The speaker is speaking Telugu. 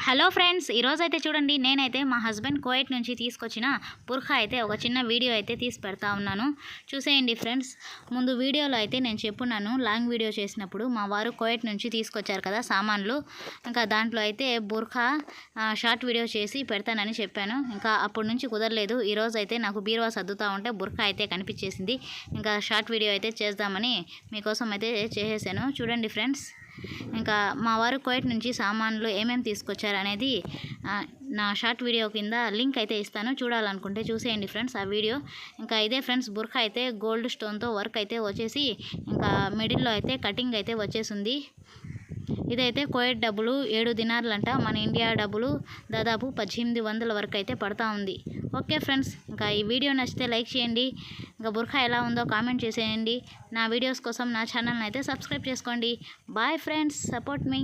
హలో ఫ్రెండ్స్, ఈరోజైతే చూడండి నేనైతే మా హస్బెండ్ కువైట్ నుంచి తీసుకొచ్చిన బుర్ఖా అయితే ఒక చిన్న వీడియో అయితే తీసి పెడతా ఉన్నాను. చూసేయండి ఫ్రెండ్స్. ముందు వీడియోలో అయితే నేను చెప్పున్నాను, లాంగ్ వీడియో చేసినప్పుడు మా వారు కువైట్ నుంచి తీసుకొచ్చారు కదా సామాన్లు, ఇంకా దాంట్లో అయితే బుర్ఖా షార్ట్ వీడియో చేసి పెడతానని చెప్పాను. ఇంకా అప్పటి నుంచి కుదరలేదు. ఈరోజు అయితే నాకు బీరువా సర్దుతూ ఉంటే బుర్ఖా అయితే కనిపించేసింది. ఇంకా షార్ట్ వీడియో అయితే చేద్దామని మీకోసం అయితే చేసేసాను. చూడండి ఫ్రెండ్స్, ఇంకా మా వారు కువైట్ నుంచి సామాన్లు ఏమేమి తీసుకొచ్చారు అనేది నా షార్ట్ వీడియో కింద లింక్ అయితే ఇస్తాను. చూడాలనుకుంటే చూసేయండి ఫ్రెండ్స్ ఆ వీడియో. ఇంకా ఇదే ఫ్రెండ్స్, బుర్ఖా అయితే గోల్డ్ స్టోన్తో వర్క్ అయితే వచ్చేసి ఇంకా మిడిల్లో అయితే కటింగ్ అయితే వచ్చేసింది. ఇదైతే కువైట్ డబ్బులు 7 దినార్లంట, మన ఇండియా డబ్బులు దాదాపు 1800 వరకు అయితే పడతా ఉంది. ఓకే ఫ్రెండ్స్, ఇంకా ఈ వీడియో నచ్చితే లైక్ చేయండి. ఇంకా బుర్ఖా ఎలా ఉందో కామెంట్ చేసేయండి. నా వీడియోస్ కోసం నా ఛానల్ని అయితే సబ్స్క్రైబ్ చేసుకోండి. బాయ్ ఫ్రెండ్స్, సపోర్ట్ మీ.